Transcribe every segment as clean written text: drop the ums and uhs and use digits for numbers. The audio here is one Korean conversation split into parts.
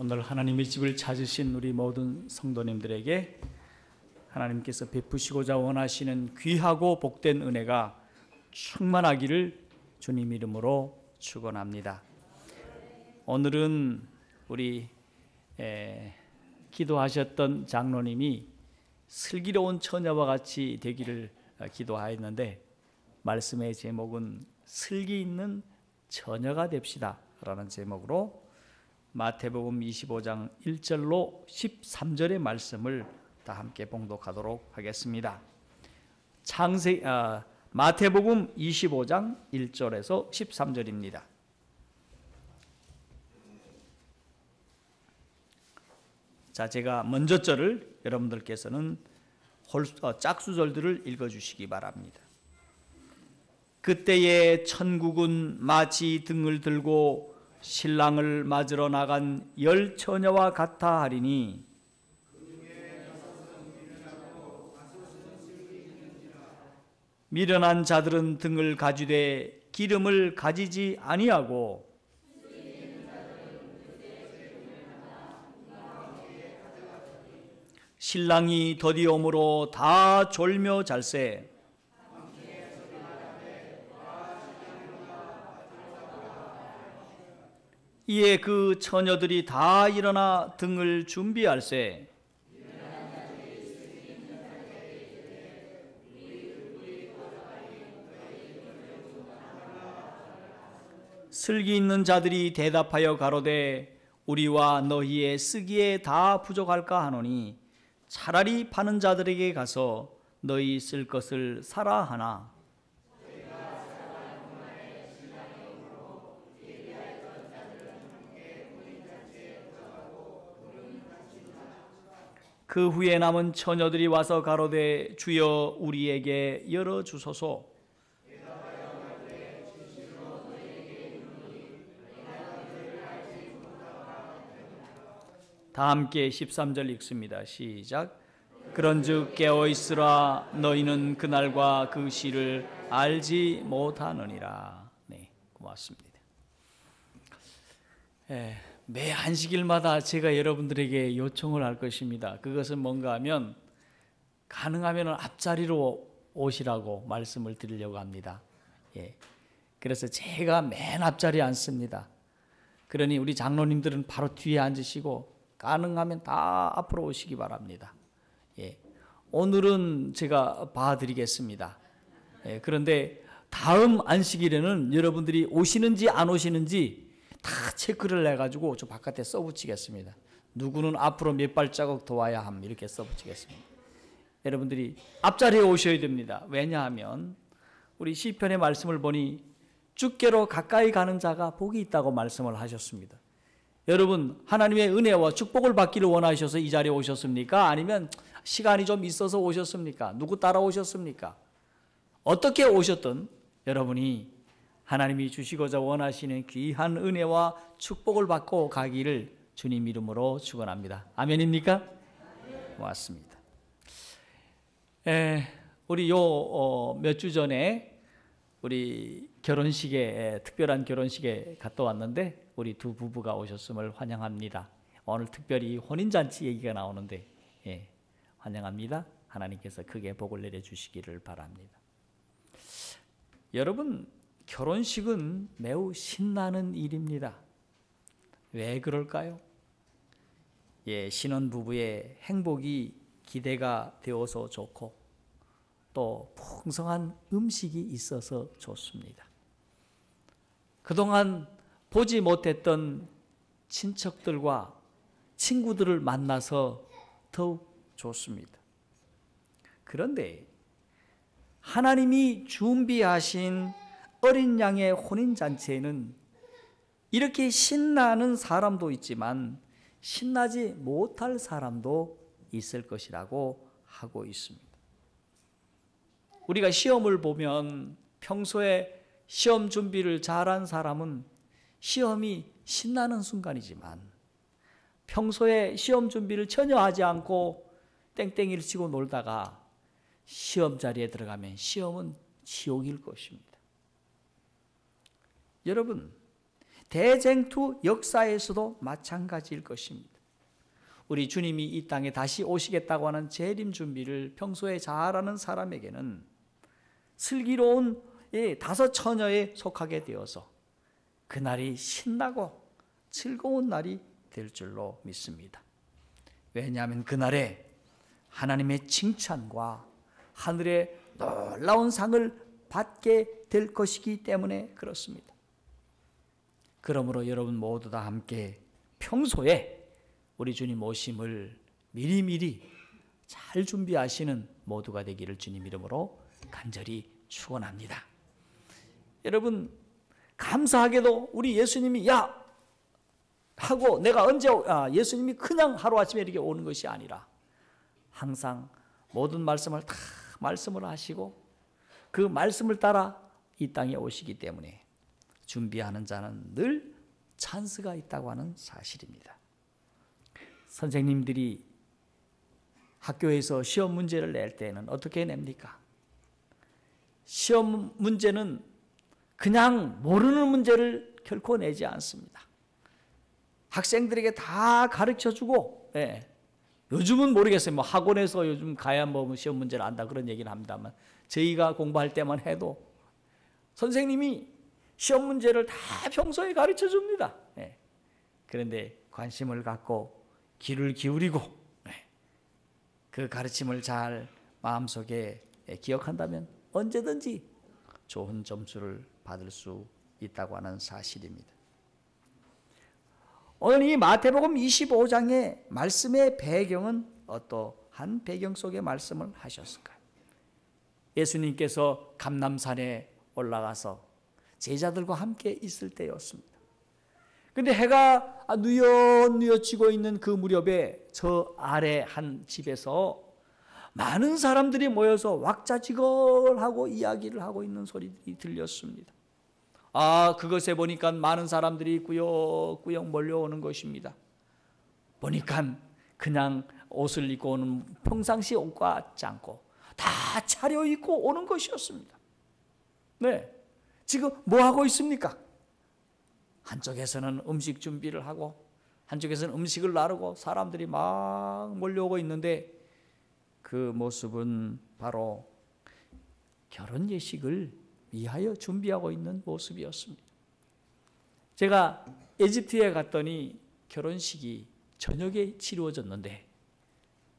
오늘 하나님의 집을 찾으신 우리 모든 성도님들에게 하나님께서 베푸시고자 원하시는 귀하고 복된 은혜가 충만하기를 주님 이름으로 축원합니다. 오늘은 우리 기도하셨던 장로님이 슬기로운 처녀와 같이 되기를 기도하였는데, 말씀의 제목은 슬기 있는 처녀가 됩시다 라는 제목으로 마태복음 25장 1절로 13절의 말씀을 다 함께 봉독하도록 하겠습니다. 마태복음 25장 1절에서 13절입니다. 자, 제가 먼저 절을 여러분들께서는 짝수절들을 읽어주시기 바랍니다. 그때에 천국은 마치 등을 들고 신랑을 맞으러 나간 10 처녀와 같아 하리니, 미련한 자들은 등을 가지되 기름을 가지지 아니하고, 신랑이 더디옴으로 다 졸며 잘세. 이에 그 처녀들이 다 일어나 등을 준비할세. 슬기 있는 자들이 대답하여 가로되 우리와 너희의 쓰기에 다 부족할까 하노니 차라리 파는 자들에게 가서 너희 쓸 것을 사라 하나. 그 후에 남은 처녀들이 와서 가로되 주여 우리에게 열어주소서. 다 함께 13절 읽습니다. 시작. 그런즉 깨어있으라. 너희는 그날과 그 시를 알지 못하느니라. 네, 고맙습니다. 매 안식일마다 제가 여러분들에게 요청을 할 것입니다. 그것은 뭔가 하면 가능하면 앞자리로 오시라고 말씀을 드리려고 합니다. 그래서 제가 맨 앞자리에 앉습니다. 그러니 우리 장로님들은 바로 뒤에 앉으시고 가능하면 다 앞으로 오시기 바랍니다. 오늘은 제가 봐드리겠습니다. 그런데 다음 안식일에는 여러분들이 오시는지 안 오시는지 다 체크를 해가지고 저 바깥에 써붙이겠습니다. 누구는 앞으로 몇 발자국 더 와야 함, 이렇게 써붙이겠습니다. 여러분들이 앞자리에 오셔야 됩니다. 왜냐하면 우리 시편의 말씀을 보니 주께로 가까이 가는 자가 복이 있다고 말씀을 하셨습니다. 여러분, 하나님의 은혜와 축복을 받기를 원하셔서 이 자리에 오셨습니까? 아니면 시간이 좀 있어서 오셨습니까? 누구 따라 오셨습니까? 어떻게 오셨든 여러분이 하나님이 주시고자 원하시는 귀한 은혜와 축복을 받고 가기를 주님 이름으로 축원합니다. 아멘입니까? 고맙습니다. 우리 몇 주 전에 우리 결혼식에, 특별한 결혼식에 갔다 왔는데 우리 두 부부가 오셨음을 환영합니다. 오늘 특별히 혼인잔치 얘기가 나오는데 환영합니다. 하나님께서 크게 복을 내려주시기를 바랍니다. 여러분, 결혼식은 매우 신나는 일입니다. 왜 그럴까요? 신혼부부의 행복이 기대가 되어서 좋고 또 풍성한 음식이 있어서 좋습니다. 그동안 보지 못했던 친척들과 친구들을 만나서 더욱 좋습니다. 그런데 하나님이 준비하신 어린 양의 혼인잔치에는 이렇게 신나는 사람도 있지만 신나지 못할 사람도 있을 것이라고 하고 있습니다. 우리가 시험을 보면 평소에 시험 준비를 잘한 사람은 시험이 신나는 순간이지만 평소에 시험 준비를 전혀 하지 않고 땡땡이를 치고 놀다가 시험 자리에 들어가면 시험은 지옥일 것입니다. 여러분, 대쟁투 역사에서도 마찬가지일 것입니다. 우리 주님이 이 땅에 다시 오시겠다고 하는 재림 준비를 평소에 잘하는 사람에게는 슬기로운 다섯 처녀에 속하게 되어서 그날이 신나고 즐거운 날이 될 줄로 믿습니다. 왜냐하면 그날에 하나님의 칭찬과 하늘의 놀라운 상을 받게 될 것이기 때문에 그렇습니다. 그러므로 여러분 모두 다 함께 평소에 우리 주님 오심을 미리미리 잘 준비하시는 모두가 되기를 주님 이름으로 간절히 축원합니다. 여러분 감사하게도 우리 예수님이 야 하고 내가 언제 예수님이 그냥 하루아침에 이렇게 오는 것이 아니라 항상 모든 말씀을 다 말씀을 하시고 그 말씀을 따라 이 땅에 오시기 때문에 준비하는 자는 늘 찬스가 있다고 하는 사실입니다. 선생님들이 학교에서 시험 문제를 낼 때는 어떻게 냅니까? 시험 문제는 그냥 모르는 문제를 결코 내지 않습니다. 학생들에게 다 가르쳐주고, 요즘은 모르겠어요. 뭐 학원에서 요즘 가야 뭐 시험 문제를 안다 그런 얘기를 합니다만, 저희가 공부할 때만 해도 선생님이 시험 문제를 다 평소에 가르쳐 줍니다. 그런데 관심을 갖고 귀를 기울이고 그 가르침을 잘 마음속에 기억한다면 언제든지 좋은 점수를 받을 수 있다고 하는 사실입니다. 오늘 이 마태복음 25장의 말씀의 배경은 어떠한 배경 속에 말씀을 하셨을까요? 예수님께서 감람산에 올라가서 제자들과 함께 있을 때였습니다. 그런데 해가 뉘엿뉘엿 지고 있는 그 무렵에 저 아래 한 집에서 많은 사람들이 모여서 왁자지껄하고 이야기를 하고 있는 소리들이 들렸습니다. 그것에 보니까 많은 사람들이 꾸역꾸역 몰려오는 것입니다. 보니까 그냥 옷을 입고 오는 평상시 옷과 같지 않고 다 차려입고 오는 것이었습니다. 지금 뭐 하고 있습니까? 한쪽에서는 음식 준비를 하고 한쪽에서는 음식을 나르고 사람들이 막 몰려오고 있는데 그 모습은 바로 결혼 예식을 위하여 준비하고 있는 모습이었습니다. 제가 에집트에 갔더니 결혼식이 저녁에 치루어졌는데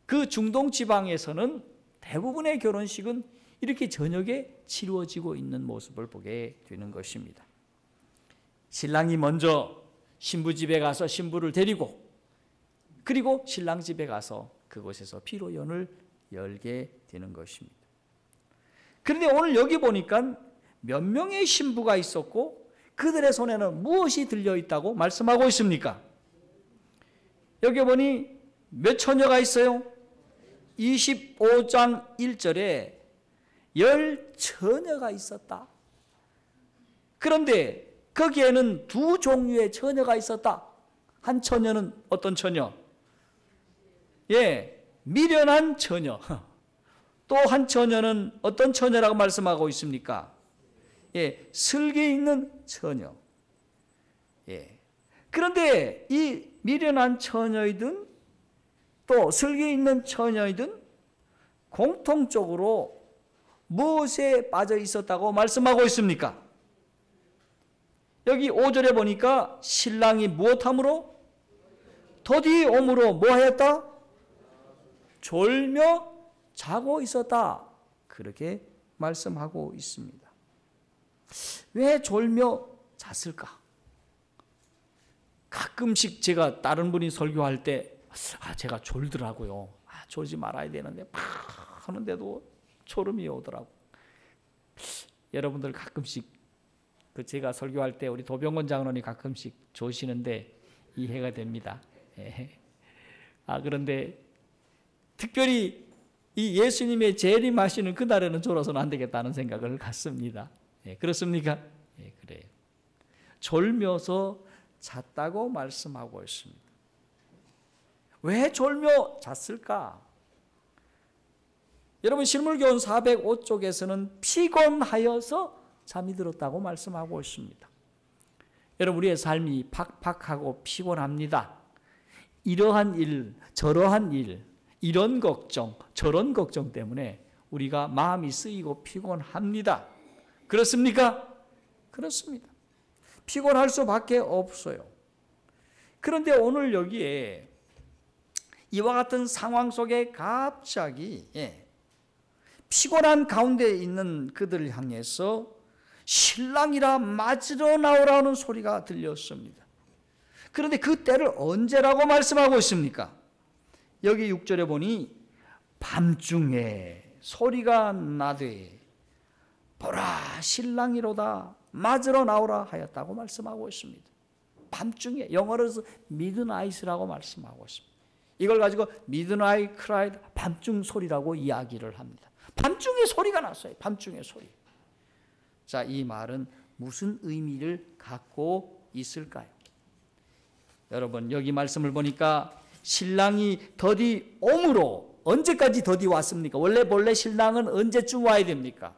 그 중동 지방에서는 대부분의 결혼식은 이렇게 저녁에 치루어지고 있는 모습을 보게 되는 것입니다. 신랑이 먼저 신부 집에 가서 신부를 데리고 그리고 신랑 집에 가서 그곳에서 피로연을 열게 되는 것입니다. 그런데 오늘 여기 보니까 몇 명의 신부가 있었고 그들의 손에는 무엇이 들려있다고 말씀하고 있습니까? 여기 보니 몇 처녀가 있어요? 25장 1절에 10처녀가 있었다. 그런데 거기에는 두 종류의 처녀가 있었다. 한 처녀는 어떤 처녀? 미련한 처녀. 또 한 처녀는 어떤 처녀라고 말씀하고 있습니까? 슬기 있는 처녀. 그런데 이 미련한 처녀이든 또 슬기 있는 처녀이든 공통적으로 무엇에 빠져 있었다고 말씀하고 있습니까? 여기 5절에 보니까 신랑이 무엇함으로? 더디옴으로 뭐 하였다? 졸며 자고 있었다. 그렇게 말씀하고 있습니다. 왜 졸며 잤을까? 가끔씩 제가 다른 분이 설교할 때 제가 졸더라고요. 졸지 말아야 되는데 막 하는데도 졸음이 오더라고. 여러분들 가끔씩 제가 설교할 때 우리 도병원 장로님 가끔씩 조시는데 이해가 됩니다. 그런데 특별히 이 예수님의 재림하시는 그날에는 졸아서는 안 되겠다는 생각을 갖습니다. 그렇습니까? 그래요. 졸며서 잤다고 말씀하고 있습니다. 왜 졸며 잤을까? 여러분 실물교훈 405쪽에서는 피곤하여서 잠이 들었다고 말씀하고 있습니다. 여러분, 우리의 삶이 팍팍하고 피곤합니다. 이러한 일, 저러한 일, 이런 걱정, 저런 걱정 때문에 우리가 마음이 쓰이고 피곤합니다. 그렇습니까? 그렇습니다. 피곤할 수밖에 없어요. 그런데 오늘 여기에 이와 같은 상황 속에 갑자기 피곤한 가운데 있는 그들을 향해서 신랑이라 맞으러 나오라는 소리가 들렸습니다. 그런데 그 때를 언제라고 말씀하고 있습니까? 여기 6절에 보니 밤중에 소리가 나되 보라 신랑이로다 맞으러 나오라 하였다고 말씀하고 있습니다. 밤중에, 영어로서 midnight라고 말씀하고 있습니다. 이걸 가지고 midnight cry, 밤중 소리라고 이야기를 합니다. 밤중에 소리가 났어요. 밤중에 소리. 자, 이 말은 무슨 의미를 갖고 있을까요? 여러분, 여기 말씀을 보니까 신랑이 더디 옴으로, 언제까지 더디 왔습니까? 원래 신랑은 언제쯤 와야 됩니까?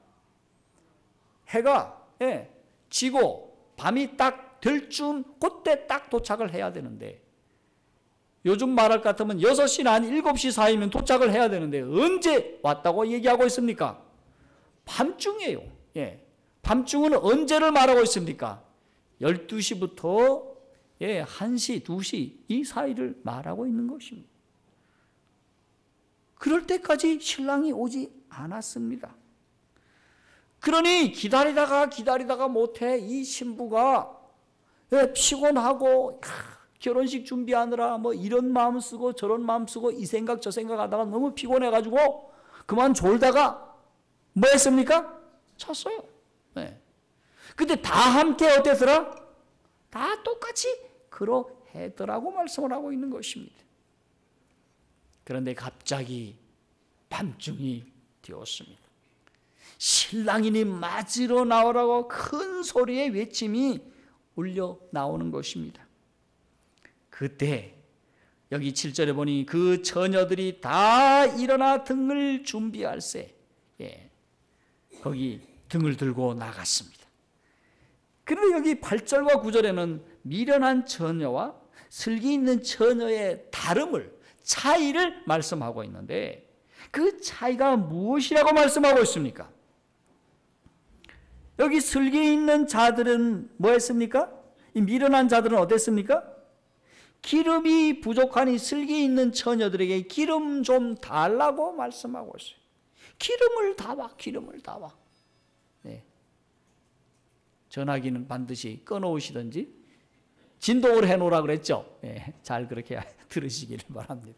해가 지고 밤이 딱 될 쯤 그때 딱 도착을 해야 되는데, 요즘 말할 것 같으면 6시나 한 7시 사이면 도착을 해야 되는데 언제 왔다고 얘기하고 있습니까? 밤중이에요. 밤중은 언제를 말하고 있습니까? 12시부터 1시, 2시 이 사이를 말하고 있는 것입니다. 그럴 때까지 신랑이 오지 않았습니다. 그러니 기다리다가 못해 이 신부가 피곤하고 결혼식 준비하느라 뭐 이런 마음 쓰고 저런 마음 쓰고 이 생각 저 생각 하다가 너무 피곤해가지고 그만 졸다가 뭐 했습니까? 잤어요. 근데 다 함께 어땠더라? 다 똑같이 그러했더라고 말씀을 하고 있는 것입니다. 그런데 갑자기 밤중이 되었습니다. 신랑이니 맞으러 나오라고 큰 소리의 외침이 울려 나오는 것입니다. 그때 여기 7절에 보니 그 처녀들이 다 일어나 등을 준비할세, 거기 등을 들고 나갔습니다. 그런데 여기 8절과 9절에는 미련한 처녀와 슬기 있는 처녀의 차이를 말씀하고 있는데, 그 차이가 무엇이라고 말씀하고 있습니까? 여기 슬기 있는 자들은 뭐 했습니까? 이 미련한 자들은 어땠습니까? 기름이 부족하니 슬기 있는 처녀들에게 기름 좀 달라고 말씀하고 있어요. 기름을 다와. 전화기는 반드시 꺼놓으시든지 진동을 해놓으라 그랬죠. 잘 그렇게 들으시기를 바랍니다.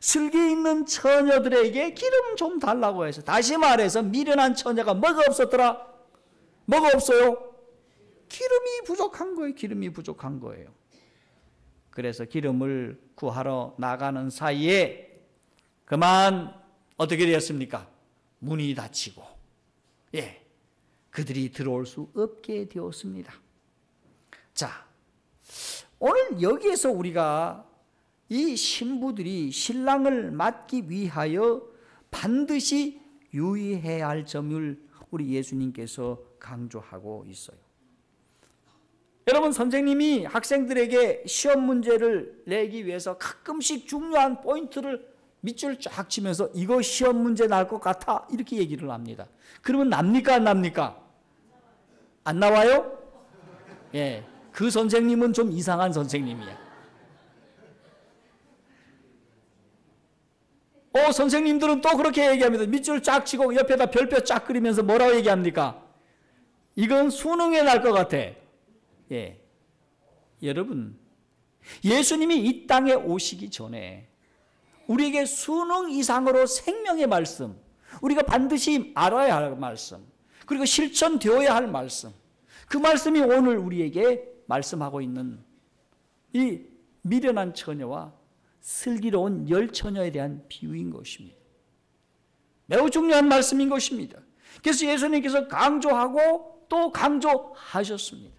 슬기 있는 처녀들에게 기름 좀 달라고 해서, 다시 말해서 미련한 처녀가 뭐가 없었더라? 뭐가 없어요? 기름이 부족한 거예요. 그래서 기름을 구하러 나가는 사이에 그만 어떻게 되었습니까? 문이 닫히고 그들이 들어올 수 없게 되었습니다. 자, 오늘 여기에서 우리가 이 신부들이 신랑을 맞기 위하여 반드시 유의해야 할 점을 우리 예수님께서 강조하고 있어요. 여러분, 선생님이 학생들에게 시험 문제를 내기 위해서 가끔씩 중요한 포인트를 밑줄 쫙 치면서 이거 시험 문제 날 것 같아 이렇게 얘기를 합니다. 그러면 납니까 안 납니까? 안 나와요? 그 선생님은 좀 이상한 선생님이야. 선생님들은 또 그렇게 얘기합니다. 밑줄 쫙 치고 옆에다 별표 쫙 그리면서 뭐라고 얘기합니까? 이건 수능에 날 것 같아. 여러분, 예수님이 이 땅에 오시기 전에 우리에게 수능 이상으로 생명의 말씀, 우리가 반드시 알아야 할 말씀, 그리고 실천되어야 할 말씀, 그 말씀이 오늘 우리에게 말씀하고 있는 이 미련한 처녀와 슬기로운 열처녀에 대한 비유인 것입니다. 매우 중요한 말씀인 것입니다. 그래서 예수님께서 강조하고 또 강조하셨습니다.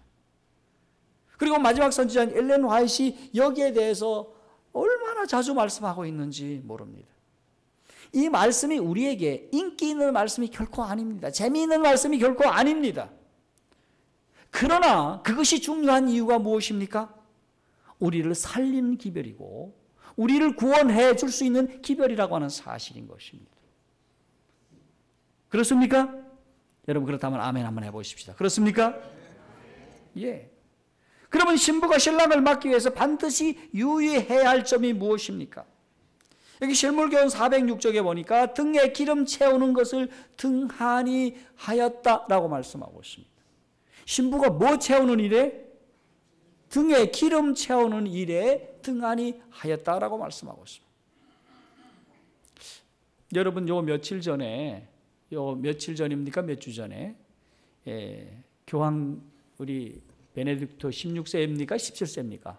그리고 마지막 선지자인 엘렌 화이트이 여기에 대해서 얼마나 자주 말씀하고 있는지 모릅니다. 이 말씀이 우리에게 인기 있는 말씀이 결코 아닙니다. 재미있는 말씀이 결코 아닙니다. 그러나 그것이 중요한 이유가 무엇입니까? 우리를 살리는 기별이고 우리를 구원해 줄 수 있는 기별이라고 하는 사실인 것입니다. 그렇습니까? 여러분 그렇다면 아멘 한번 해보십시다. 그렇습니까? 예. 그러면 신부가 신랑을 맡기 위해서 반드시 유의해야 할 점이 무엇입니까? 여기 실물교훈 406쪽에 보니까 등에 기름 채우는 것을 등한히 하였다라고 말씀하고 있습니다. 신부가 뭐 채우는 일에? 등에 기름 채우는 일에 등한히 하였다라고 말씀하고 있습니다. 여러분 며칠 전입니까? 몇 주 전에 교황 우리 베네딕토 16세입니까? 17세입니까?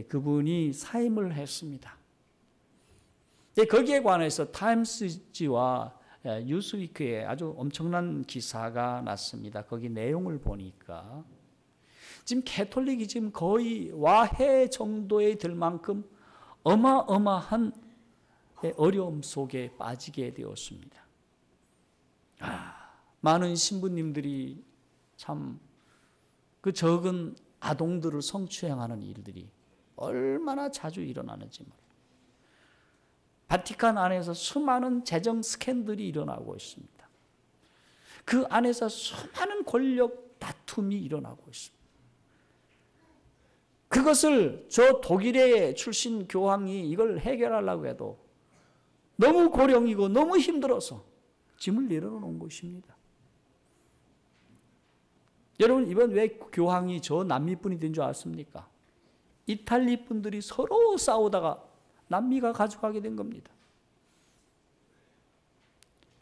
그분이 사임을 했습니다. 거기에 관해서 타임스지와 뉴스위크에 아주 엄청난 기사가 났습니다. 거기 내용을 보니까 지금 캐톨릭이 지금 거의 와해 정도에 들 만큼 어마어마한 어려움 속에 빠지게 되었습니다. 많은 신부님들이 참 그 적은 아동들을 성추행하는 일들이 얼마나 자주 일어나는지 몰라요. 바티칸 안에서 수많은 재정 스캔들이 일어나고 있습니다. 그 안에서 수많은 권력 다툼이 일어나고 있습니다. 그것을 저 독일의 출신 교황이 이걸 해결하려고 해도 너무 고령이고 너무 힘들어서 짐을 내려놓은 것입니다. 여러분 이번 왜 교황이 저 남미 분이 된 줄 아십니까? 이탈리 분들이 서로 싸우다가 남미가 가져가게 된 겁니다.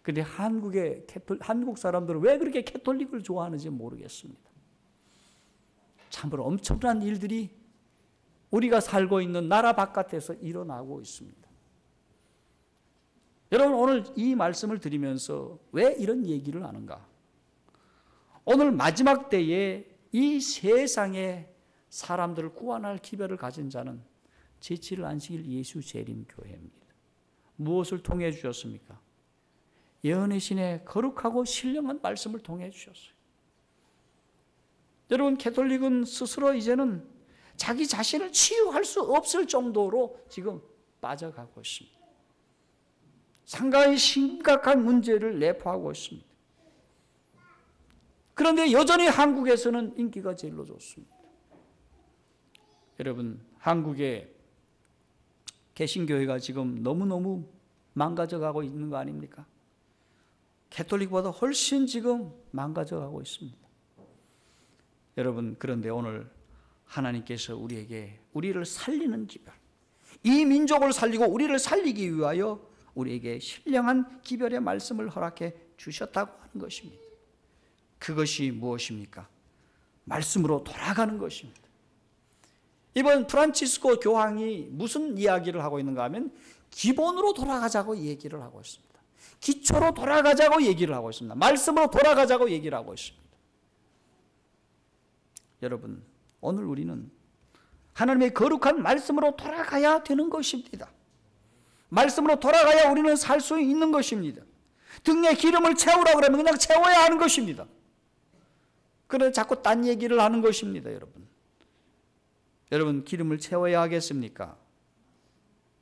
그런데 한국 사람들은 왜 그렇게 캐톨릭을 좋아하는지 모르겠습니다. 참으로 엄청난 일들이 우리가 살고 있는 나라 바깥에서 일어나고 있습니다. 여러분 오늘 이 말씀을 드리면서 왜 이런 얘기를 하는가? 오늘 마지막 때에 이 세상에 사람들을 구원할 기별을 가진 자는 제7일 안식일 예수 재림교회입니다. 무엇을 통해 주셨습니까? 예언의 신의 거룩하고 신령한 말씀을 통해 주셨어요. 여러분 캐톨릭은 스스로 이제는 자기 자신을 치유할 수 없을 정도로 지금 빠져가고 있습니다. 상당히 심각한 문제를 내포하고 있습니다. 그런데 여전히 한국에서는 인기가 제일로 좋습니다. 여러분 한국의 개신교회가 지금 너무너무 망가져가고 있는 거 아닙니까? 캐톨릭보다 훨씬 지금 망가져가고 있습니다. 여러분 그런데 오늘 하나님께서 우리를 살리는 기별, 이 민족을 살리고 우리를 살리기 위하여 우리에게 신령한 기별의 말씀을 허락해 주셨다고 하는 것입니다. 그것이 무엇입니까? 말씀으로 돌아가는 것입니다. 이번 프란치스코 교황이 무슨 이야기를 하고 있는가 하면 기본으로 돌아가자고 얘기를 하고 있습니다. 기초로 돌아가자고 얘기를 하고 있습니다. 말씀으로 돌아가자고 얘기를 하고 있습니다. 여러분 오늘 우리는 하나님의 거룩한 말씀으로 돌아가야 되는 것입니다. 말씀으로 돌아가야 우리는 살 수 있는 것입니다. 등에 기름을 채우라고 그러면 그냥 채워야 하는 것입니다. 그런데 자꾸 딴 얘기를 하는 것입니다. 여러분 기름을 채워야 하겠습니까?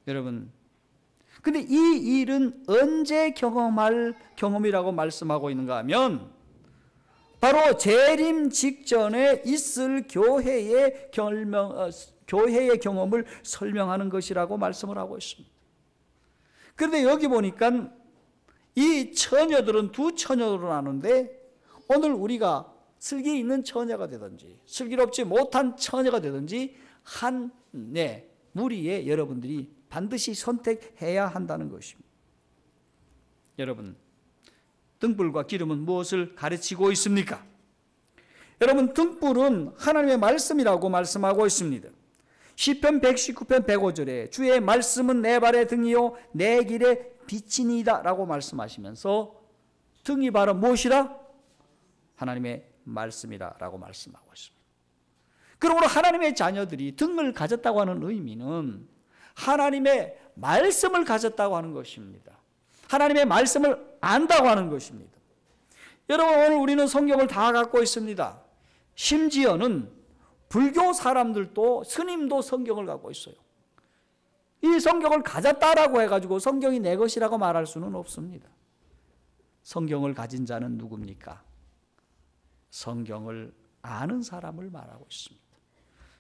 여러분 근데 이 일은 언제 경험할 경험이라고 말씀하고 있는가 하면 바로 재림 직전에 있을 교회의 경험을 설명하는 것이라고 말씀을 하고 있습니다. 그런데 여기 보니까 이 처녀들은 두 처녀로 나누는데 오늘 우리가 슬기 있는 처녀가 되든지 슬기롭지 못한 처녀가 되든지 한 무리에 여러분들이 반드시 선택해야 한다는 것입니다. 여러분 등불과 기름은 무엇을 가르치고 있습니까? 여러분 등불은 하나님의 말씀이라고 말씀하고 있습니다. 시편 119편 105절에 주의 말씀은 내 발의 등이요 내 길의 빛이니이다 라고 말씀하시면서 등이 바로 무엇이라? 하나님의 말씀이라 라고 말씀하고 있습니다. 그러므로 하나님의 자녀들이 등을 가졌다고 하는 의미는 하나님의 말씀을 가졌다고 하는 것입니다. 하나님의 말씀을 안다고 하는 것입니다. 여러분 오늘 우리는 성경을 다 갖고 있습니다. 심지어는 불교 사람들도, 스님도 성경을 갖고 있어요. 이 성경을 가졌다라고 해가지고 성경이 내 것이라고 말할 수는 없습니다. 성경을 가진 자는 누굽니까? 성경을 아는 사람을 말하고 있습니다.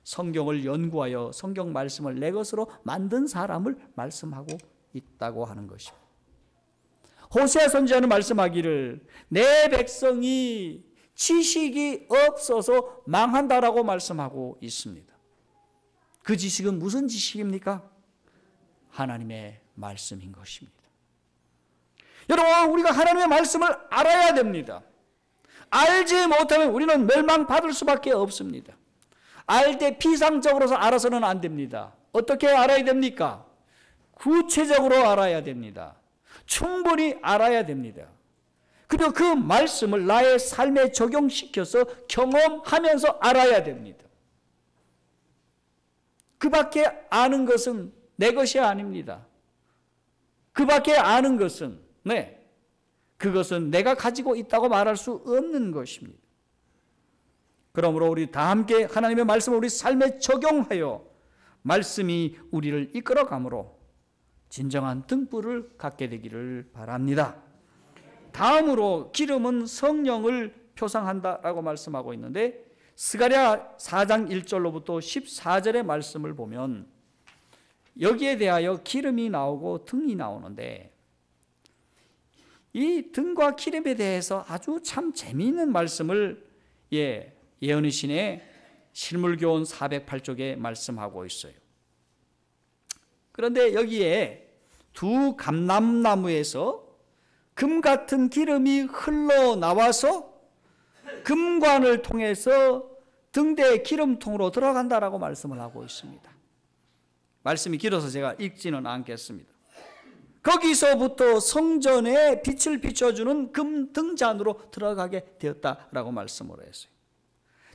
성경을 연구하여 성경 말씀을 내 것으로 만든 사람을 말씀하고 있다고 하는 것입니다. 호세아 선지자는 말씀하기를 내 백성이 지식이 없어서 망한다라고 말씀하고 있습니다. 그 지식은 무슨 지식입니까? 하나님의 말씀인 것입니다. 여러분, 우리가 하나님의 말씀을 알아야 됩니다. 알지 못하면 우리는 멸망받을 수밖에 없습니다. 알 때 피상적으로서 알아서는 안 됩니다. 어떻게 알아야 됩니까? 구체적으로 알아야 됩니다. 충분히 알아야 됩니다. 그리고 그 말씀을 나의 삶에 적용시켜서 경험하면서 알아야 됩니다. 그 밖에 아는 것은 내 것이 아닙니다. 그 밖에 아는 것은 그것은 내가 가지고 있다고 말할 수 없는 것입니다. 그러므로 우리 다 함께 하나님의 말씀을 우리 삶에 적용하여 말씀이 우리를 이끌어가므로 진정한 등불을 갖게 되기를 바랍니다. 다음으로 기름은 성령을 표상한다라고 말씀하고 있는데, 스가랴 4장 1절로부터 14절의 말씀을 보면 여기에 대하여 기름이 나오고 등이 나오는데, 이 등과 기름에 대해서 아주 참 재미있는 말씀을 예언의 신의 실물교훈 408쪽에 말씀하고 있어요. 그런데 여기에 두 감람나무에서 금 같은 기름이 흘러나와서 금관을 통해서 등대의 기름통으로 들어간다라고 말씀을 하고 있습니다. 말씀이 길어서 제가 읽지는 않겠습니다. 거기서부터 성전에 빛을 비춰주는 금 등잔으로 들어가게 되었다라고 말씀을 했어요.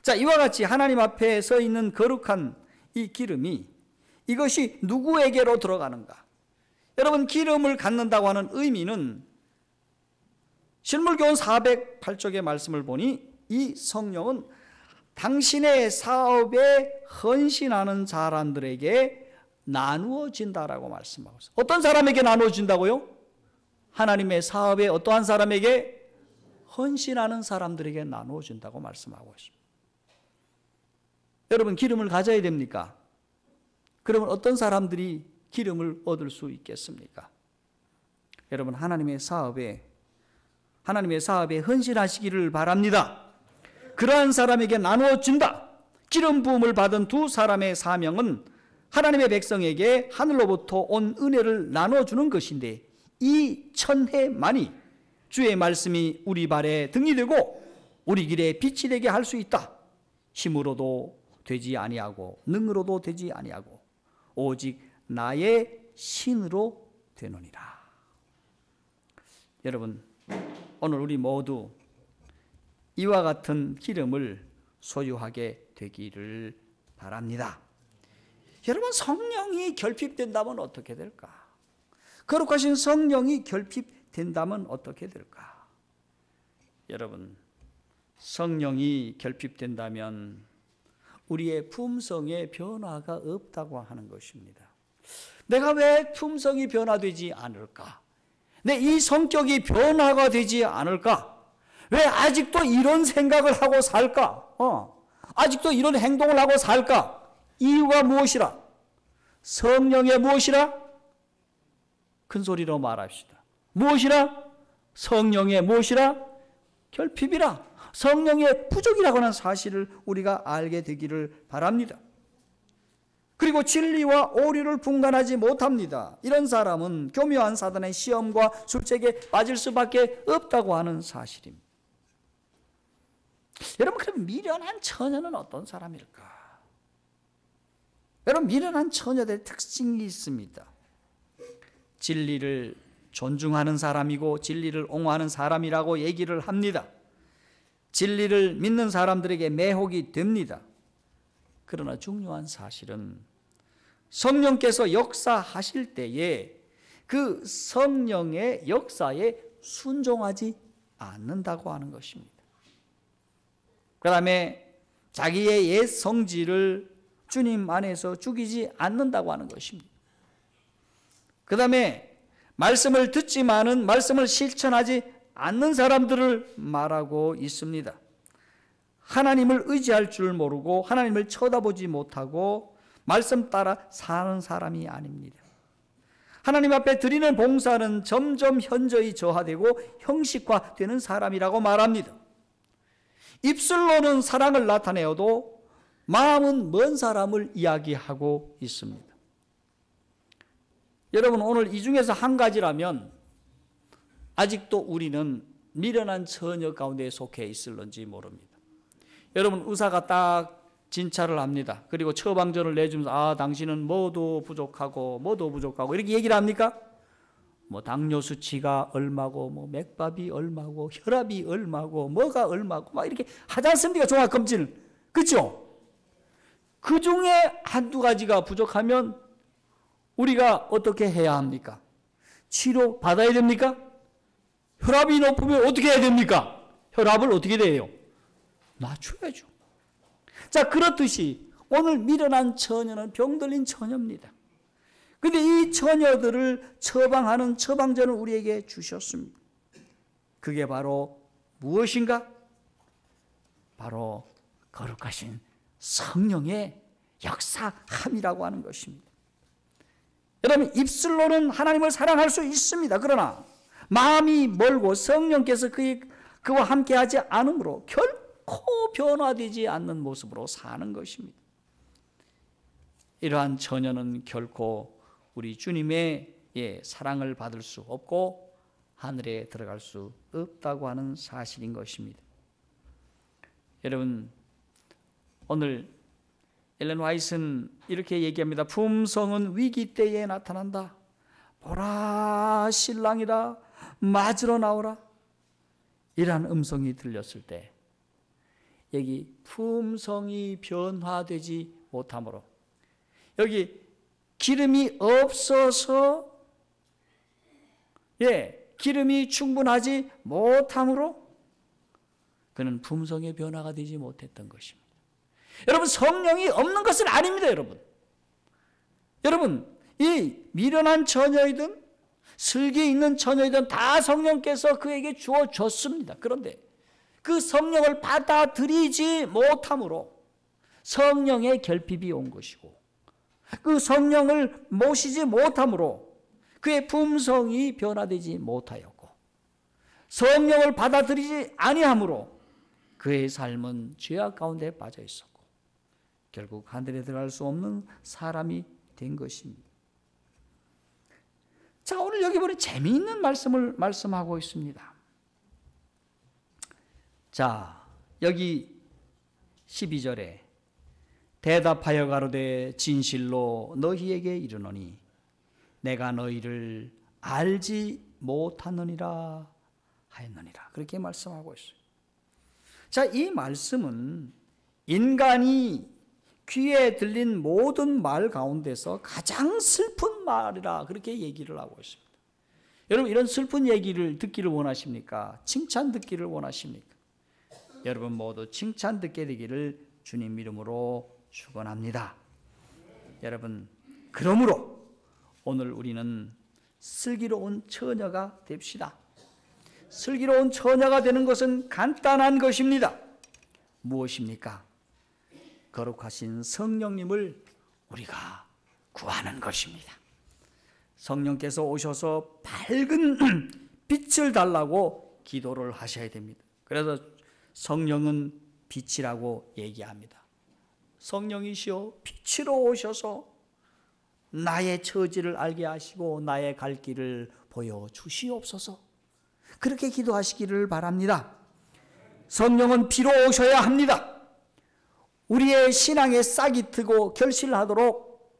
자, 이와 같이 하나님 앞에 서 있는 거룩한 이 기름이, 이것이 누구에게로 들어가는가? 여러분, 기름을 갖는다고 하는 의미는 실물교훈 408쪽의 말씀을 보니 이 성령은 당신의 사업에 헌신하는 사람들에게 나누어진다라고 말씀하고 있어요. 어떤 사람에게 나누어진다고요? 하나님의 사업에 어떠한 사람에게? 헌신하는 사람들에게 나누어진다고 말씀하고 있습니다. 여러분, 기름을 가져야 됩니까? 그러면 어떤 사람들이 기름을 얻을 수 있겠습니까? 여러분, 하나님의 사업에 헌신하시기를 바랍니다. 그러한 사람에게 나누어진다. 기름 부음을 받은 두 사람의 사명은 하나님의 백성에게 하늘로부터 온 은혜를 나눠주는 것인데, 이 천혜만이 주의 말씀이 우리 발에 등이 되고 우리 길에 빛이 되게 할 수 있다. 힘으로도 되지 아니하고 능으로도 되지 아니하고 오직 나의 신으로 되느니라. 여러분, 오늘 우리 모두 이와 같은 기름을 소유하게 되기를 바랍니다. 여러분, 성령이 결핍된다면 어떻게 될까? 거룩하신 성령이 결핍된다면 어떻게 될까? 여러분, 성령이 결핍된다면 우리의 품성에 변화가 없다고 하는 것입니다. 내가 왜 품성이 변화되지 않을까? 내 이 성격이 변화가 되지 않을까? 왜 아직도 이런 생각을 하고 살까? 아직도 이런 행동을 하고 살까? 이유가 무엇이라? 성령의 무엇이라? 큰 소리로 말합시다. 무엇이라? 성령의 무엇이라? 결핍이라. 성령의 부족이라고 하는 사실을 우리가 알게 되기를 바랍니다. 그리고 진리와 오류를 분간하지 못합니다. 이런 사람은 교묘한 사단의 시험과 술책에 빠질 수밖에 없다고 하는 사실입니다. 여러분, 그럼 미련한 처녀는 어떤 사람일까? 여러분, 미련한 처녀들의 특징이 있습니다. 진리를 존중하는 사람이고 진리를 옹호하는 사람이라고 얘기를 합니다. 진리를 믿는 사람들에게 매혹이 됩니다. 그러나 중요한 사실은 성령께서 역사하실 때에 그 성령의 역사에 순종하지 않는다고 하는 것입니다. 그 다음에 자기의 옛 성질을 주님 안에서 죽이지 않는다고 하는 것입니다. 그 다음에 말씀을 듣지만은 말씀을 실천하지 않는 사람들을 말하고 있습니다. 하나님을 의지할 줄 모르고 하나님을 쳐다보지 못하고 말씀 따라 사는 사람이 아닙니다. 하나님 앞에 드리는 봉사는 점점 현저히 저하되고 형식화되는 사람이라고 말합니다. 입술로는 사랑을 나타내어도 마음은 먼 사람을 이야기하고 있습니다. 여러분, 오늘 이 중에서 한 가지라면 아직도 우리는 미련한 처녀 가운데 속해 있을런지 모릅니다. 여러분, 의사가 딱 진찰을 합니다. 그리고 처방전을 내주면서 당신은 뭐도 부족하고 이렇게 얘기를 합니까? 뭐 당뇨 수치가 얼마고 뭐 맥박이 얼마고 혈압이 얼마고 뭐가 얼마고 막 이렇게 하지 않습니까? 종합검진을. 그렇죠? 그 중에 한두 가지가 부족하면 우리가 어떻게 해야 합니까? 치료 받아야 됩니까? 혈압이 높으면 어떻게 해야 됩니까? 혈압을 어떻게 돼요? 낮춰야죠. 자, 그렇듯이 오늘 미련한 처녀는 병들린 처녀입니다. 근데 이 처녀들을 처방하는 처방전을 우리에게 주셨습니다. 그게 바로 무엇인가? 바로 거룩하신 성령의 역사함이라고 하는 것입니다. 여러분, 입술로는 하나님을 사랑할 수 있습니다. 그러나 마음이 멀고 성령께서 그와 함께하지 않으므로 결코 변화되지 않는 모습으로 사는 것입니다. 이러한 처녀는 결코 우리 주님의 사랑을 받을 수 없고 하늘에 들어갈 수 없다고 하는 사실인 것입니다. 여러분, 오늘 엘렌 화이트는 이렇게 얘기합니다. 품성은 위기 때에 나타난다. 보라, 신랑이라 맞으러 나오라. 이러한 음성이 들렸을 때 여기 품성이 변화되지 못하므로, 여기 기름이 없어서 기름이 충분하지 못하므로 그는 품성의 변화가 되지 못했던 것입니다. 여러분, 성령이 없는 것은 아닙니다. 여러분, 이 미련한 처녀이든 슬기 있는 처녀이든 다 성령께서 그에게 주어졌습니다. 그런데 그 성령을 받아들이지 못함으로 성령의 결핍이 온 것이고, 그 성령을 모시지 못함으로 그의 품성이 변화되지 못하였고, 성령을 받아들이지 아니함으로 그의 삶은 죄악 가운데 빠져 있었고 결국 하늘에 들어갈 수 없는 사람이 된 것입니다. 자, 오늘 여기 보니 재미있는 말씀을 말씀하고 있습니다. 자, 여기 12절에 대답하여 가로되 진실로 너희에게 이르노니 내가 너희를 알지 못하느니라 하였느니라. 그렇게 말씀하고 있어요. 자, 이 말씀은 인간이 귀에 들린 모든 말 가운데서 가장 슬픈 말이라 그렇게 얘기를 하고 있습니다. 여러분, 이런 슬픈 얘기를 듣기를 원하십니까? 칭찬 듣기를 원하십니까? 여러분 모두 칭찬 듣게 되기를 주님 이름으로 축원합니다. 여러분, 그러므로 오늘 우리는 슬기로운 처녀가 됩시다. 슬기로운 처녀가 되는 것은 간단한 것입니다. 무엇입니까? 거룩하신 성령님을 우리가 구하는 것입니다. 성령께서 오셔서 밝은 빛을 달라고 기도를 하셔야 됩니다. 그래서 성령은 빛이라고 얘기합니다. 성령이시여 빛으로 오셔서 나의 처지를 알게 하시고 나의 갈 길을 보여주시옵소서. 그렇게 기도하시기를 바랍니다. 성령은 비로 오셔야 합니다. 우리의 신앙에 싹이 트고 결실하도록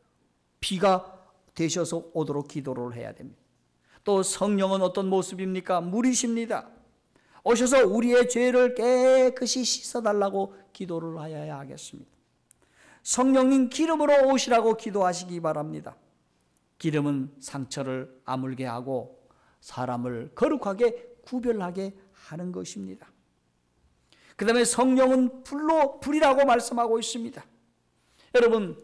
비가 되셔서 오도록 기도를 해야 됩니다. 또 성령은 어떤 모습입니까? 물이십니다. 오셔서 우리의 죄를 깨끗이 씻어달라고 기도를 하여야 하겠습니다. 성령님 기름으로 오시라고 기도하시기 바랍니다. 기름은 상처를 아물게 하고 사람을 거룩하게 구별하게 하는 것입니다. 그 다음에 성령은 불이라고 말씀하고 있습니다. 여러분,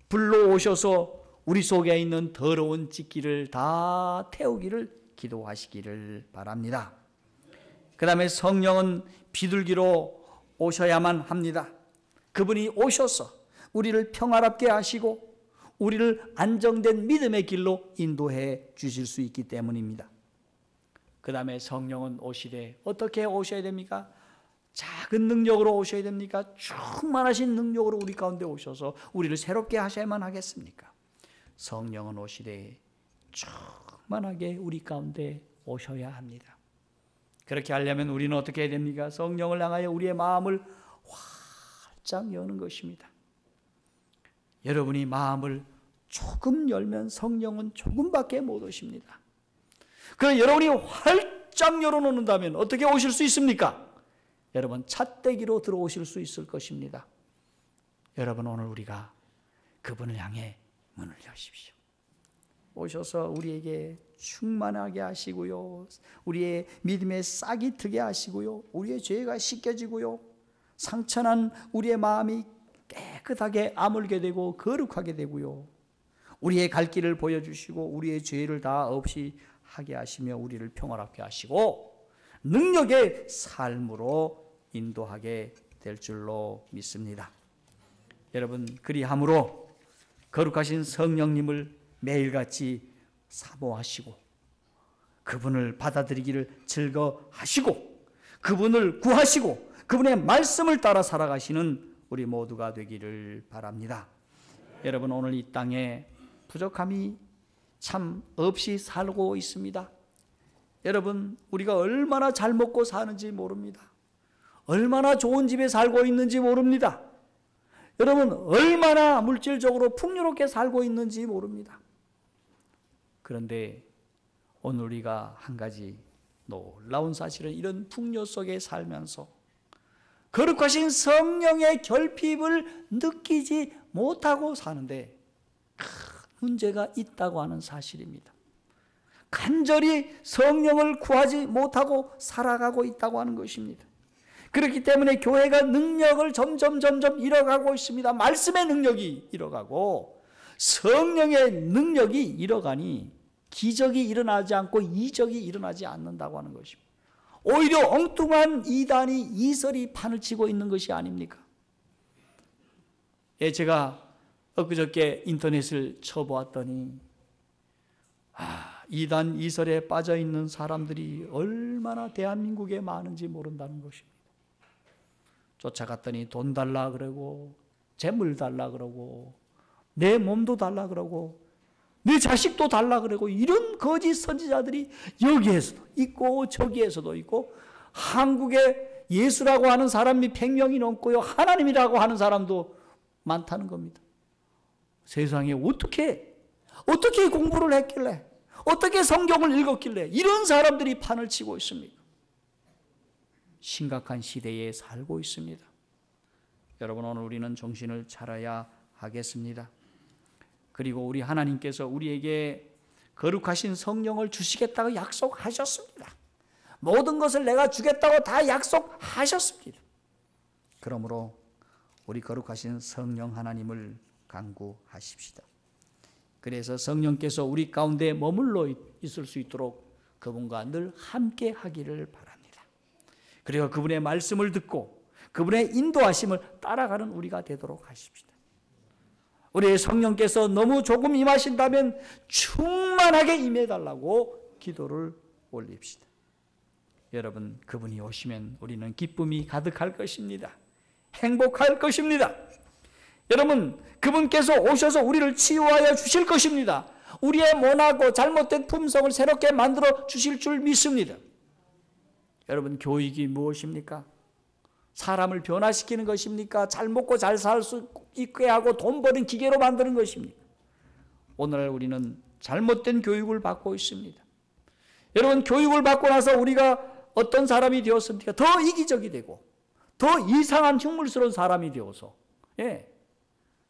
불로 오셔서 우리 속에 있는 더러운 찌기를 다 태우기를 기도하시기를 바랍니다. 그 다음에 성령은 비둘기로 오셔야만 합니다. 그분이 오셔서 우리를 평화롭게 하시고 우리를 안정된 믿음의 길로 인도해 주실 수 있기 때문입니다. 그 다음에 성령은 오시되 어떻게 오셔야 됩니까? 작은 능력으로 오셔야 됩니까? 충만하신 능력으로 우리 가운데 오셔서 우리를 새롭게 하셔야만 하겠습니까? 성령은 오시되 충만하게 우리 가운데 오셔야 합니다. 그렇게 하려면 우리는 어떻게 해야 됩니까? 성령을 향하여 우리의 마음을 활짝 여는 것입니다. 여러분이 마음을 조금 열면 성령은 조금밖에 못 오십니다. 그럼 여러분이 활짝 열어놓는다면 어떻게 오실 수 있습니까? 여러분, 찻대기로 들어오실 수 있을 것입니다. 여러분, 오늘 우리가 그분을 향해 문을 여십시오. 오셔서 우리에게 충만하게 하시고요, 우리의 믿음의 싹이 트게 하시고요, 우리의 죄가 씻겨지고요, 상처난 우리의 마음이 깨끗하게 아물게 되고 거룩하게 되고요, 우리의 갈 길을 보여주시고 우리의 죄를 다 없이 하게 하시며 우리를 평화롭게 하시고 능력의 삶으로 인도하게 될 줄로 믿습니다. 여러분, 그리함으로 거룩하신 성령님을 매일같이 사모하시고 그분을 받아들이기를 즐거하시고 그분을 구하시고 그분의 말씀을 따라 살아가시는 우리 모두가 되기를 바랍니다. 여러분, 오늘 이 땅에 부족함이 참 없이 살고 있습니다. 여러분, 우리가 얼마나 잘 먹고 사는지 모릅니다. 얼마나 좋은 집에 살고 있는지 모릅니다. 여러분, 얼마나 물질적으로 풍요롭게 살고 있는지 모릅니다. 그런데 오늘 우리가 한 가지 놀라운 사실은 이런 풍요 속에 살면서 거룩하신 성령의 결핍을 느끼지 못하고 사는데 큰 문제가 있다고 하는 사실입니다. 간절히 성령을 구하지 못하고 살아가고 있다고 하는 것입니다. 그렇기 때문에 교회가 능력을 점점 잃어가고 있습니다. 말씀의 능력이 잃어가고 성령의 능력이 잃어가니 기적이 일어나지 않고 이적이 일어나지 않는다고 하는 것입니다. 오히려 엉뚱한 이단이 이설이 판을 치고 있는 것이 아닙니까? 예, 제가 엊그저께 인터넷을 쳐보았더니 이단 이설에 빠져 있는 사람들이 얼마나 대한민국에 많은지 모른다는 것입니다. 쫓아갔더니 돈 달라 그러고 재물 달라 그러고 내 몸도 달라 그러고 내 자식도 달라 그러고 이런 거짓 선지자들이 여기에서도 있고 저기에서도 있고 한국에 예수라고 하는 사람이 100명이 넘고요, 하나님이라고 하는 사람도 많다는 겁니다. 세상에 어떻게 공부를 했길래, 어떻게 성경을 읽었길래 이런 사람들이 판을 치고 있습니까? 심각한 시대에 살고 있습니다. 여러분, 오늘 우리는 정신을 차려야 하겠습니다. 그리고 우리 하나님께서 우리에게 거룩하신 성령을 주시겠다고 약속하셨습니다. 모든 것을 내가 주겠다고 다 약속하셨습니다. 그러므로 우리 거룩하신 성령 하나님을 간구하십시다. 그래서 성령께서 우리 가운데 머물러 있을 수 있도록 그분과 늘 함께 하기를 바랍니다. 그리고 그분의 말씀을 듣고 그분의 인도하심을 따라가는 우리가 되도록 하십시다. 우리의 성령께서 너무 조금 임하신다면 충만하게 임해달라고 기도를 올립시다. 여러분, 그분이 오시면 우리는 기쁨이 가득할 것입니다. 행복할 것입니다. 여러분, 그분께서 오셔서 우리를 치유하여 주실 것입니다. 우리의 모나고 잘못된 품성을 새롭게 만들어 주실 줄 믿습니다. 여러분, 교육이 무엇입니까? 사람을 변화시키는 것입니까? 잘 먹고 잘 살 수 있게 하고 돈 버는 기계로 만드는 것입니까? 오늘날 우리는 잘못된 교육을 받고 있습니다. 여러분, 교육을 받고 나서 우리가 어떤 사람이 되었습니까? 더 이기적이 되고 더 이상한 흉물스러운 사람이 되어서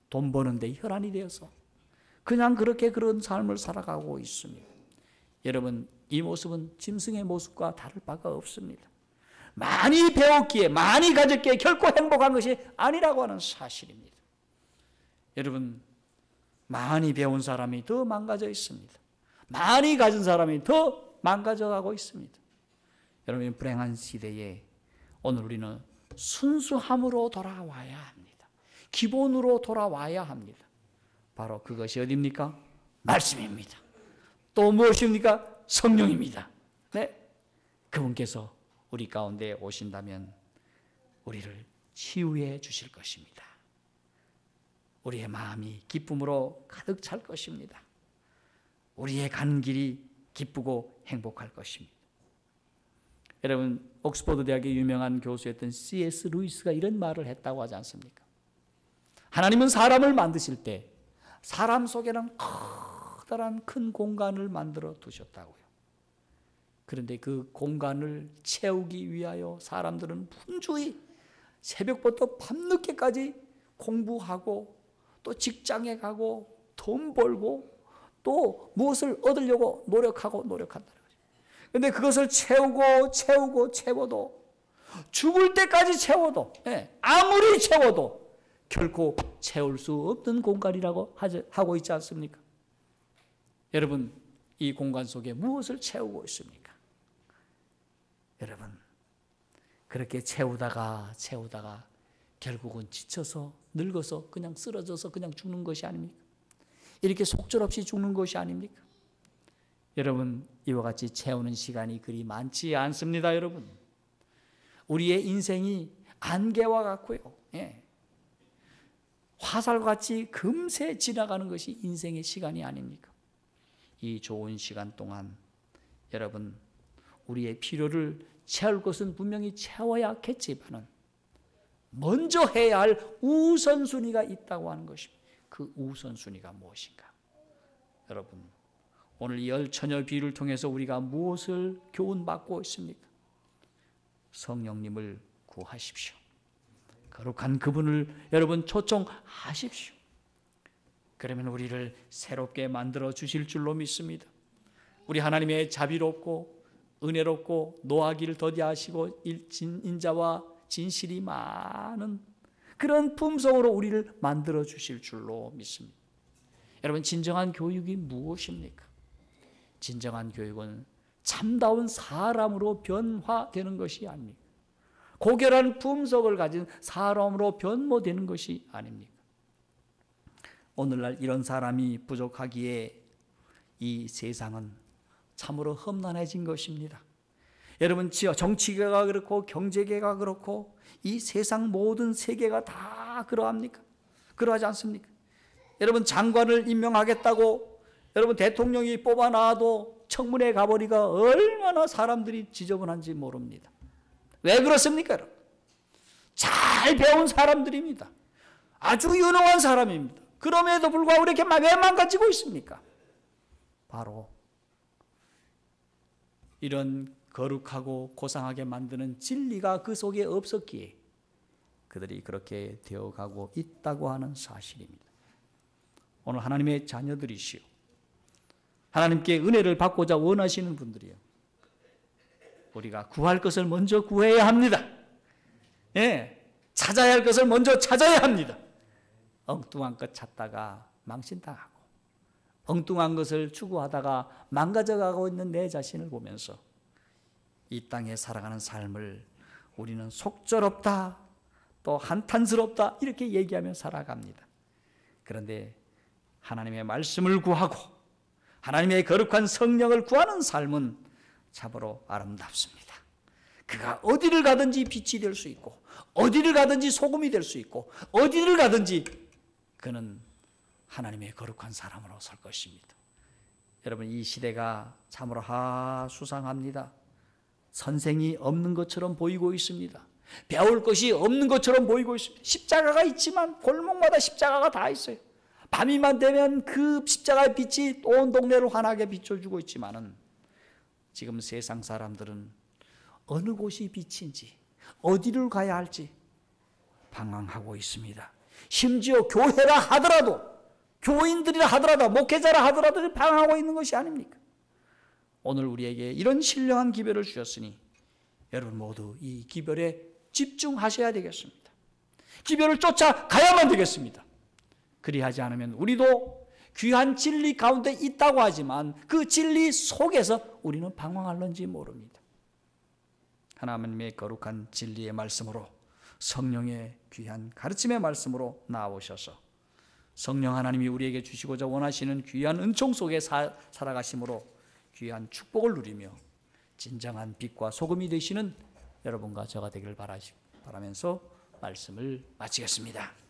돈 버는데 혈안이 되어서 그냥 그렇게 그런 삶을 살아가고 있습니다. 여러분, 이 모습은 짐승의 모습과 다를 바가 없습니다. 많이 배웠기에, 많이 가졌기에 결코 행복한 것이 아니라고 하는 사실입니다. 여러분, 많이 배운 사람이 더 망가져 있습니다. 많이 가진 사람이 더 망가져가고 있습니다. 여러분, 불행한 시대에 오늘 우리는 순수함으로 돌아와야 합니다. 기본으로 돌아와야 합니다. 바로 그것이 어디입니까? 말씀입니다. 또 무엇입니까? 성령입니다. 네, 그분께서 우리 가운데 오신다면 우리를 치유해 주실 것입니다. 우리의 마음이 기쁨으로 가득 찰 것입니다. 우리의 가는 길이 기쁘고 행복할 것입니다. 여러분, 옥스퍼드 대학의 유명한 교수였던 C.S. 루이스가 이런 말을 했다고 하지 않습니까? 하나님은 사람을 만드실 때 사람 속에는 커다란 큰 공간을 만들어 두셨다고요. 그런데 그 공간을 채우기 위하여 사람들은 분주히 새벽부터 밤늦게까지 공부하고 또 직장에 가고 돈 벌고 또 무엇을 얻으려고 노력한다는 거죠. 그런데 그것을 채워도 죽을 때까지 채워도, 아무리 채워도 결코 채울 수 없는 공간이라고 하고 있지 않습니까? 여러분, 이 공간 속에 무엇을 채우고 있습니까? 여러분, 그렇게 채우다가 결국은 지쳐서 늙어서 그냥 쓰러져서 그냥 죽는 것이 아닙니까? 이렇게 속절없이 죽는 것이 아닙니까? 여러분, 이와 같이 채우는 시간이 그리 많지 않습니다. 여러분, 우리의 인생이 안개와 같고요, 화살같이 금세 지나가는 것이 인생의 시간이 아닙니까? 이 좋은 시간 동안 여러분, 우리의 필요를 채울 것은 분명히 채워야겠지만 먼저 해야 할 우선순위가 있다고 하는 것입니다. 그 우선순위가 무엇인가? 여러분, 오늘 이 열처녀 비유를 통해서 우리가 무엇을 교훈받고 있습니까? 성령님을 구하십시오. 거룩한 그분을 여러분 초청하십시오. 그러면 우리를 새롭게 만들어 주실 줄로 믿습니다. 우리 하나님의 자비롭고 은혜롭고 노하기를 더디하시고 인자와 진실이 많은 그런 품성으로 우리를 만들어 주실 줄로 믿습니다. 여러분, 진정한 교육이 무엇입니까? 진정한 교육은 참다운 사람으로 변화되는 것이 아닙니까? 고결한 품성을 가진 사람으로 변모되는 것이 아닙니까? 오늘날 이런 사람이 부족하기에 이 세상은 참으로 험난해진 것입니다. 여러분, 정치계가 그렇고 경제계가 그렇고 이 세상 모든 세계가 다 그러합니까? 그러하지 않습니까? 여러분, 장관을 임명하겠다고 여러분 대통령이 뽑아놔도 청문회 가버리가 얼마나 사람들이 지저분한지 모릅니다. 왜 그렇습니까? 여러분? 잘 배운 사람들입니다. 아주 유능한 사람입니다. 그럼에도 불구하고 이렇게 왜 망가지고 있습니까? 바로 이런 거룩하고 고상하게 만드는 진리가 그 속에 없었기에 그들이 그렇게 되어가고 있다고 하는 사실입니다. 오늘 하나님의 자녀들이시오, 하나님께 은혜를 받고자 원하시는 분들이요, 우리가 구할 것을 먼저 구해야 합니다. 찾아야 할 것을 먼저 찾아야 합니다. 엉뚱한 것 찾다가 망신당하고 엉뚱한 것을 추구하다가 망가져가고 있는 내 자신을 보면서 이 땅에 살아가는 삶을 우리는 속절없다, 또 한탄스럽다 이렇게 얘기하며 살아갑니다. 그런데 하나님의 말씀을 구하고 하나님의 거룩한 성령을 구하는 삶은 참으로 아름답습니다. 그가 어디를 가든지 빛이 될 수 있고 어디를 가든지 소금이 될 수 있고 어디를 가든지 그는 하나님의 거룩한 사람으로 설 것입니다. 여러분, 이 시대가 참으로 수상합니다. 선생이 없는 것처럼 보이고 있습니다. 배울 것이 없는 것처럼 보이고 있습니다. 십자가가 있지만 골목마다 십자가가 다 있어요. 밤이만 되면 그 십자가의 빛이 온 동네를 환하게 비춰주고 있지만은 지금 세상 사람들은 어느 곳이 빛인지 어디를 가야 할지 방황하고 있습니다. 심지어 교회라 하더라도, 교인들이라 하더라도, 목회자라 하더라도 방황하고 있는 것이 아닙니까? 오늘 우리에게 이런 신령한 기별을 주셨으니 여러분 모두 이 기별에 집중하셔야 되겠습니다. 기별을 쫓아가야만 되겠습니다. 그리하지 않으면 우리도 귀한 진리 가운데 있다고 하지만 그 진리 속에서 우리는 방황할는지 모릅니다. 하나님의 거룩한 진리의 말씀으로, 성령의 귀한 가르침의 말씀으로 나오셔서 성령 하나님이 우리에게 주시고자 원하시는 귀한 은총 속에 살아가심으로 귀한 축복을 누리며 진정한 빛과 소금이 되시는 여러분과 저가 되기를 바라면서 말씀을 마치겠습니다.